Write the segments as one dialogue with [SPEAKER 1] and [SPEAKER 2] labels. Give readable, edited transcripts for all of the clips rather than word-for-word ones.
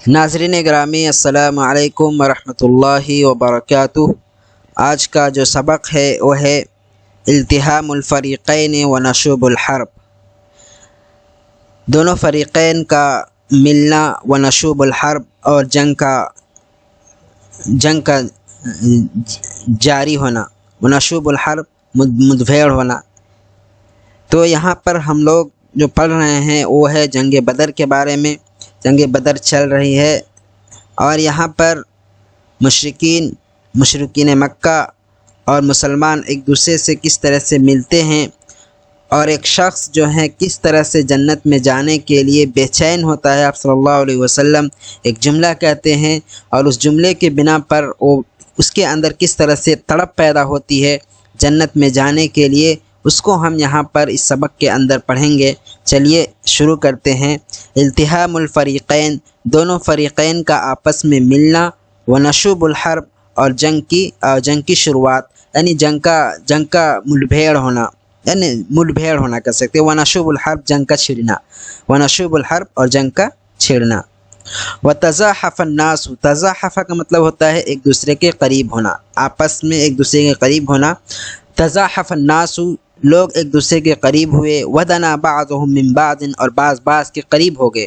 [SPEAKER 1] ناظرین گرامی، السلام علیکم ورحمۃ اللہ وبرکاتہ۔ آج کا جو سبق ہے وہ ہے التحام الفریقین و نشوب الحرب، دونوں فریقین کا ملنا و نشوب الحرب، اور جنگ کا جاری ہونا، و نشوب الحرب مدبھیڑ ہونا۔ تو یہاں پر ہم لوگ جو پڑھ رہے ہیں وہ ہے جنگ بدر کے بارے میں۔ جنگ بدر چل رہی ہے اور یہاں پر مشرکین مکہ اور مسلمان ایک دوسرے سے کس طرح سے ملتے ہیں، اور ایک شخص جو ہے کس طرح سے جنت میں جانے کے لیے بے چین ہوتا ہے۔ آپ صلی اللہ علیہ وسلم ایک جملہ کہتے ہیں اور اس جملے کے بنا پر اس کے اندر کس طرح سے تڑپ پیدا ہوتی ہے جنت میں جانے کے لیے، اس کو ہم یہاں پر اس سبق کے اندر پڑھیں گے۔ چلیے شروع کرتے ہیں۔ التحام الفریقین، دونوں فریقین کا آپس میں ملنا، و نشوب الحرب، اور جنگ کی شروعات، یعنی جنگ کا ملبھیڑ ہونا، یعنی ملبھیڑ ہونا کر سکتے ہیں۔ و نشوب الحرب، جنگ کا چھڑنا، و نشوب الحرب، اور جنگ کا چھڑنا۔ وتزاحف الناس، تزاحف کا مطلب ہوتا ہے ایک دوسرے کے قریب ہونا، آپس میں ایک دوسرے کے قریب ہونا۔ تزاحف الناس، لوگ ایک دوسرے کے قریب ہوئے۔ ودنا بعضهم من بعض، اور بعض کے قریب ہو گئے،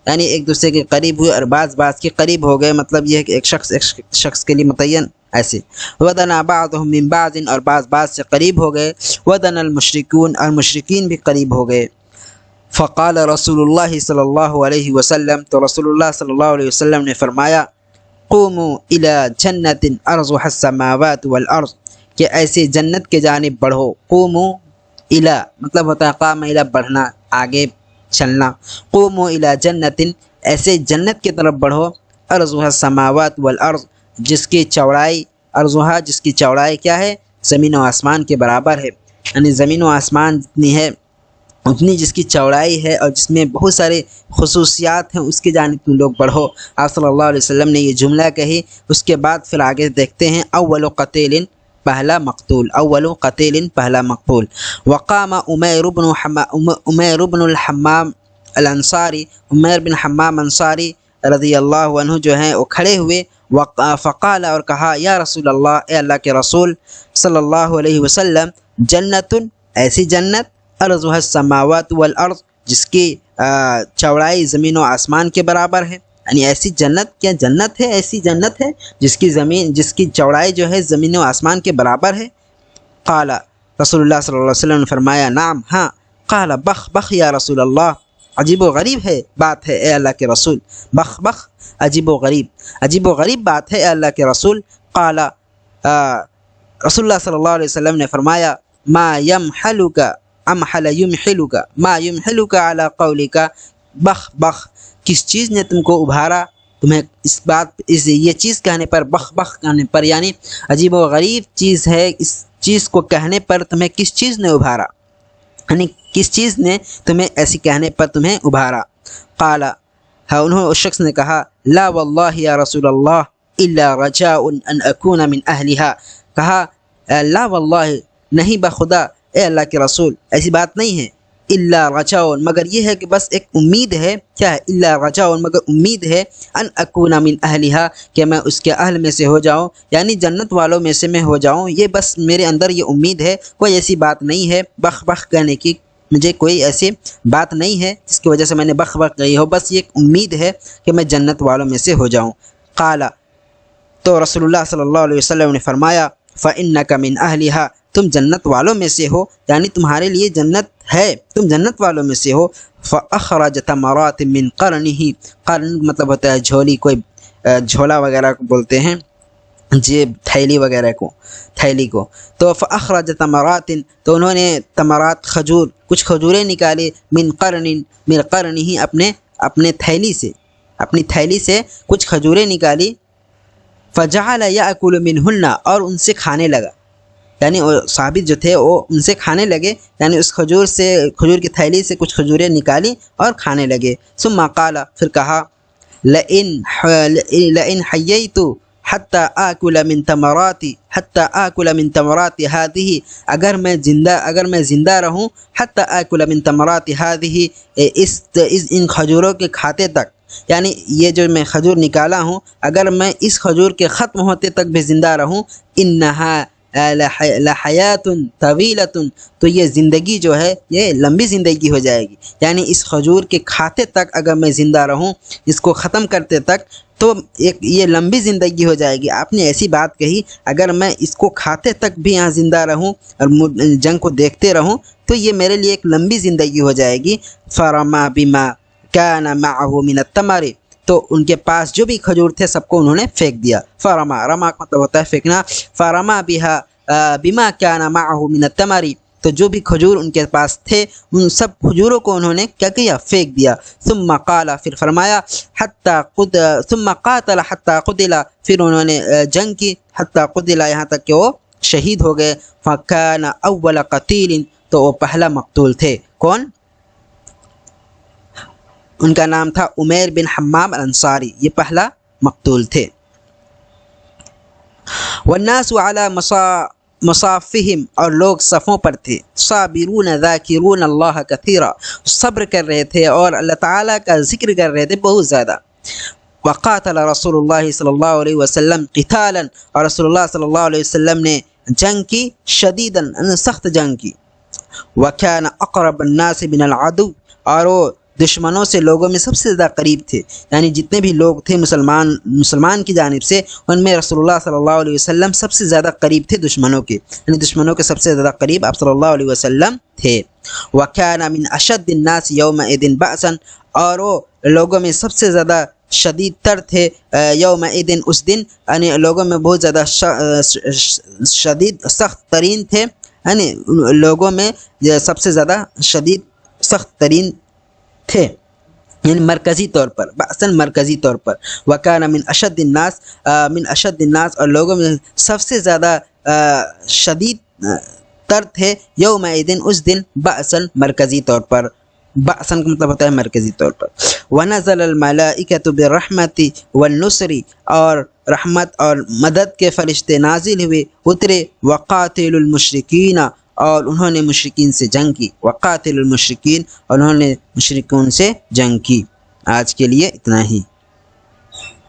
[SPEAKER 1] یعنی ایک دوسرے کے قریب ہوئے اور بعض کے قریب ہو گئے، مطلب یہ ہے کہ ایک شخص کے لیے متعین ایسے۔ ودنا بعضهم من بعض، اور بعض سے قریب ہو گئے۔ ودنا المشرکون، اور مشرکین بھی قریب ہو گئے۔ فقال رسول اللہ صلی اللہ علیہ وسلم، تو رسول اللہ صلی اللہ علیہ وسلم نے فرمایا، قوموا الى جنت ارضها السماوات والارض، کہ ایسے جنت کے جانب بڑھو۔ قوموا الی مطلب ہوتا ہے قام الی، بڑھنا، آگے چلنا۔ قوموا الی جنت، ایسے جنت کی طرف بڑھو، ارضها السماوات والارض، جس کی چوڑائی کیا ہے؟ زمین و آسمان کے برابر ہے، یعنی زمین و آسمان جتنی ہے اتنی جس کی چوڑائی ہے اور جس میں بہت سارے خصوصیات ہیں، اس کی جانب تم لوگ بڑھو۔ آپ صلی اللہ علیہ وسلم نے یہ جملہ کہی، اس کے بعد پھر آگے دیکھتے ہیں۔ اول قتیل، پہلا مقتول، اول قتیل، پہلا مقتول۔ وقام عمیر بن الحمام الانصاری، عمیر بن حمام انصاری رضی اللہ عنہ جو ہیں وہ کھڑے ہوئے۔ فقال، اور کہا، یا رسول اللہ، اے اللہ کے رسول صلی اللہ علیہ وسلم، جنت، ایسی جنت، ارضها السماوات والارض، جس کی چوڑائی زمین و آسمان کے برابر ہے، یعنی ایسی جنت، کیا جنت ہے؟ ایسی جنت ہے جس کی چوڑائی جو ہے زمین و آسمان کے برابر ہے۔ قال، رسول اللہ صلی اللہ علیہ وسلم نے فرمایا، نعم، ہاں۔ قال بخ یا رسول اللہ، عجیب و غریب ہے بات ہے اے اللہ کے رسول۔ بخ، عجیب و غریب بات ہے اے اللہ کے رسول۔ قال، رسول اللہ صلی اللہ علیہ وسلم نے فرمایا، ما يمحلك على قولك، بخ، کس چیز نے تم کو ابھارا، تمہیں یہ چیز کہنے پر، بخ کہنے پر، یعنی عجیب و غریب چیز ہے، اس چیز کو کہنے پر تمہیں کس چیز نے ابھارا، یعنی کس چیز نے تمہیں ایسی کہنے پر تمہیں ابھارا۔ قال، اس شخص نے کہا، لا واللہ یا رسول اللہ الا رجاء ان اکون من اہلها، کہا، لا واللہ، نہیں بخدا اے اللہ کے رسول، ایسی بات نہیں ہے، الا رجاء، مگر یہ ہے کہ بس ایک امید ہے، کیا ہے؟ الا رجاء، مگر امید ہے، ان اکون من اہلها، کہ میں اس کے اہل میں سے ہو جاؤں، یعنی جنت والوں میں سے میں ہو جاؤں، یہ بس میرے اندر یہ امید ہے، کوئی ایسی بات نہیں ہے بخ کہنے کی، مجھے کوئی ایسی بات نہیں ہے جس کی وجہ سے میں نے بخ کہی ہو، بس یہ ایک امید ہے کہ میں جنت والوں میں سے ہو جاؤں۔ قال، تو رسول اللہ صلی اللہ علیہ وسلم نے فرمایا، فإنک من اہلها، تم جنت والوں میں سے ہو، یعنی تمہارے لیے جنت ہے، تم جنت والوں میں سے ہو۔ فأخرج تمرات من قرنه، قرن مطلب ہوتا ہے جھولی، کوئی جھولا وغیرہ کو بولتے ہیں، جیب، تھیلی وغیرہ کو، تھیلی کو۔ تو فأخرج تمرات، تو انہوں نے تمرات، کچھ کھجوریں نکالی، من قرنه، اپنے اپنی تھیلی سے کچھ کھجوریں نکالی۔ فجعل یأکل منہن، اور ان سے کھانے لگا، یعنی صحابی جو تھے وہ ان سے کھانے لگے، یعنی اس کھجور کی تھیلی سے کچھ کھجوریں نکالی اور کھانے لگے۔ ثم قال، پھر کہا، لئن حییت حتی آکل من تمرات هذه، اگر میں زندہ رہوں، حتی آکل من تمرات هذه، ان کھجوروں کے کھاتے تک، یعنی یہ جو میں کھجور نکالا ہوں اگر میں اس کھجور کے ختم ہوتے تک بھی زندہ رہوں انہا لحیات طویلۃ تو یہ زندگی جو ہے یہ لمبی زندگی ہو جائے گی، یعنی اس کھجور کے کھاتے تک اگر میں زندہ رہوں اس کو ختم کرتے تک تو یہ لمبی زندگی ہو جائے گی۔ آپ نے ایسی بات کہی اگر میں اس کو کھاتے تک بھی یہاں زندہ رہوں اور جنگ کو دیکھتے رہوں تو یہ میرے لیے ایک لمبی زندگی ہو جائے گی۔ فرما بما کان معه من التمر تو ان کے پاس جو بھی کھجور تھے سب کو انہوں نے پھینک دیا۔ فرما، رما کا مطلب ہوتا ہے پھینکنا، فرما بما کان معه من التمر تو جو بھی کھجور ان کے پاس تھے ان سب کھجوروں کو انہوں نے کیا کیا؟ پھینک دیا۔ ثم قال پھر فرمایا ثم قاتل حتى قتل پھر انہوں نے جنگ کی حتى قتل یہاں تک کہ وہ شہید ہو گئے۔ فكان اول قتیل تو وہ پہلا مقتول تھے۔ کون؟ ان کا نام تھا عمیر بن حمام الانصاری، یہ پہلا مقتول تھے۔ والناس على مصافہم اور لوگ صفوں پر تھے، صابرون ذاکرون اللہ کثیرا صبر کر رہے تھے اور اللہ تعالیٰ کا ذکر کر رہے تھے بہت زیادہ۔ وقاتل رسول اللہ صلی اللہ علیہ وسلم قتالا اور رسول اللہ صلی اللہ علیہ وسلم نے جنگ کی شدیداً سخت جنگ کی۔ وكان اقرب الناس من العدو اور وہ دشمنوں سے لوگوں میں سب سے زیادہ قریب تھے، یعنی جتنے بھی لوگ تھے مسلمان کی جانب سے ان میں رسول اللہ صلی اللہ علیہ وسلم سب سے زیادہ قریب تھے دشمنوں کے، یعنی دشمنوں کے سب سے زیادہ قریب آپ صلی اللہ علیہ وسلم تھے۔ وكان من اشد الناس يومئذ بأسا اور وہ لوگوں میں سب سے زیادہ شدید تر تھے یومئذ اس دن، یعنی لوگوں میں بہت زیادہ شدید سخت ترین تھے، یعنی لوگوں میں سب سے زیادہ شدید سخت ترین تھے، یعنی مرکزی طور پر، بأساً مرکزی طور پر۔ وکان من اشد الناس اور لوگوں میں سب سے زیادہ شدید تر تھے یومئذ اس دن، بأساً مرکزی طور پر، بأساً کا مطلب ہوتا ہے مرکزی طور پر۔ ونزل الملائکۃ بالرحمۃ والنصر اور رحمت اور مدد کے فرشتے نازل ہوئے اترے۔ وقاتل المشرکین اور انہوں نے مشرکین سے جنگ کی، وقاتل المشرکین اور انہوں نے مشرکین سے جنگ کی۔ آج کے لیے اتنا ہی۔